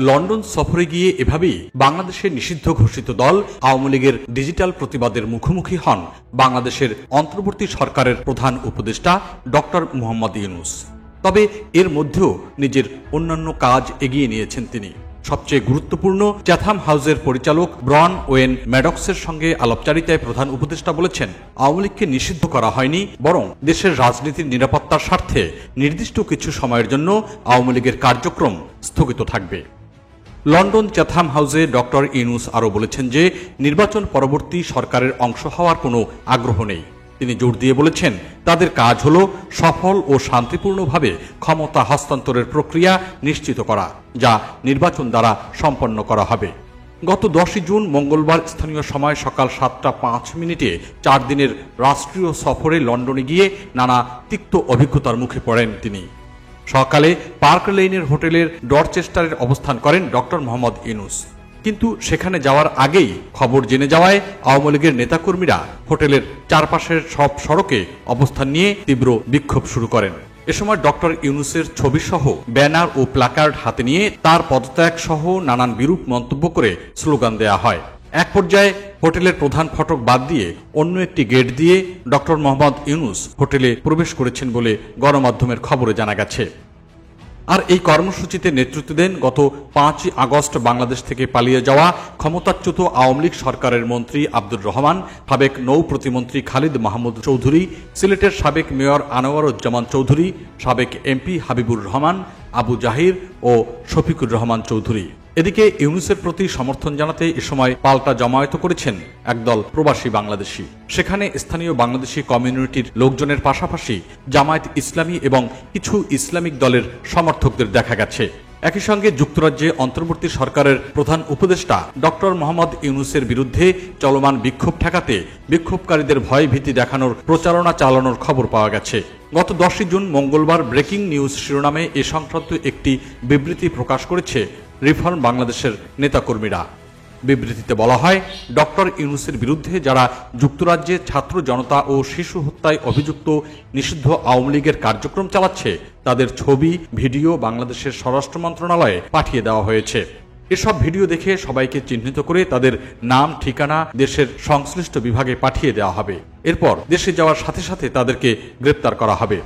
London সফরে গিয়ে এভাবেই বাংলাদেশের নিষিদ্ধ ঘোষিত দল আওয়ামী লীগের ডিজিটাল প্রতিবাদের মুখোমুখি হন বাংলাদেশের অন্তর্বর্তী সরকারের প্রধান উপদেষ্টা ডক্টর মোহাম্মদ ইউনূস। তবে এর মধ্যেও নিজের অন্যান্য কাজ এগিয়ে নিয়েছেন তিনি। সবচেয়ে গুরুত্বপূর্ণ, চ্যাথাম হাউসের পরিচালক ব্রন ওয়েন ম্যাডক্সের সঙ্গে আলাপচারিতায় প্রধান উপদেষ্টা বলেছেন, আওয়ামী লীগকে নিষিদ্ধ করা হয়নি, বরং দেশের রাজনীতির নিরাপত্তার স্বার্থে নির্দিষ্ট কিছু সময়ের জন্য আওয়ামী লীগের কার্যক্রম স্থগিত থাকবে। লন্ডন চ্যাথাম হাউসে ডক্টর ইউনূস আরও বলেছেন যে নির্বাচন পরবর্তী সরকারের অংশ হওয়ার কোনো আগ্রহ নেই। তিনি জোর দিয়ে বলেছেন, তাদের কাজ হল সফল ও শান্তিপূর্ণভাবে ক্ষমতা হস্তান্তরের প্রক্রিয়া নিশ্চিত করা, যা নির্বাচন দ্বারা সম্পন্ন করা হবে। গত 10 জুন মঙ্গলবার স্থানীয় সময় সকাল 7টা 5 মিনিটে 4 দিনের রাষ্ট্রীয় সফরে লন্ডনে গিয়ে নানা তিক্ত অভিজ্ঞতার মুখে পড়েন তিনি। সকালে পার্ক লেইনের হোটেলের ডরচেস্টারে অবস্থান করেন ডক্টর মোহাম্মদ ইউনূস। কিন্তু সেখানে যাওয়ার আগেই খবর জেনে যাওয়ায় আওয়ামী লীগের নেতাকর্মীরা হোটেলের চারপাশের সব সড়কে অবস্থান নিয়ে তীব্র বিক্ষোভ শুরু করেন। এ সময় ডক্টর ইউনূসের ছবিসহ ব্যানার ও প্ল্যাকার্ড হাতে নিয়ে তার পদত্যাগ সহ নানান বিরূপ মন্তব্য করে স্লোগান দেয়া হয়। এক পর্যায়ে হোটেলের প্রধান ফটক বাদ দিয়ে অন্য একটি গেট দিয়ে ডক্টর মোহাম্মদ ইউনূস হোটেলে প্রবেশ করেছেন বলে গণমাধ্যমের খবরে জানা গেছে। আর এই কর্মসূচিতে নেতৃত্ব দেন গত 5 আগস্ট বাংলাদেশ থেকে পালিয়ে যাওয়া ক্ষমতাচ্যুত আওয়ামী লীগ সরকারের মন্ত্রী আব্দুর রহমান, সাবেক নৌ প্রতিমন্ত্রী খালিদ মাহমুদ চৌধুরী, সিলেটের সাবেক মেয়র আনোয়ারুজ্জামান চৌধুরী, সাবেক এমপি হাবিবুর রহমান, আবু জাহির ও শফিকুর রহমান চৌধুরী। এদিকে ইউনূসের প্রতি সমর্থন জানাতে এ সময় পাল্টা জমায়েত করেছেন একদল প্রবাসী বাংলাদেশি। সেখানে স্থানীয় বাংলাদেশি কমিউনিটির লোকজনের পাশাপাশি জামায়াত ইসলামী এবং কিছু ইসলামিক দলের সমর্থকদের দেখা গেছে। একই সঙ্গে যুক্তরাজ্যে অন্তর্বর্তী সরকারের প্রধান উপদেষ্টা ডক্টর মোহাম্মদ ইউনূসের বিরুদ্ধে চলমান বিক্ষোভ ঠেকাতে বিক্ষোভকারীদের ভয় ভীতি দেখানোর প্রচারণা চালানোর খবর পাওয়া গেছে। গত 10 জুন মঙ্গলবার ব্রেকিং নিউজ শিরোনামে এ সংক্রান্ত একটি বিবৃতি প্রকাশ করেছে রিফর্ম বাংলাদেশের নেতাকর্মীরা। বিবৃতিতে বলা হয়, ডক্টর ইউনূসের বিরুদ্ধে যারা যুক্তরাজ্যে ছাত্র জনতা ও শিশু হত্যায় অভিযুক্ত নিষিদ্ধ আওয়ামী লীগের কার্যক্রম চালাচ্ছে, তাদের ছবি ভিডিও বাংলাদেশের স্বরাষ্ট্র মন্ত্রণালয়ে পাঠিয়ে দেওয়া হয়েছে। এসব ভিডিও দেখে সবাইকে চিহ্নিত করে তাদের নাম ঠিকানা দেশের সংশ্লিষ্ট বিভাগে পাঠিয়ে দেওয়া হবে। এরপর দেশে যাওয়ার সাথে সাথে তাদেরকে গ্রেপ্তার করা হবে।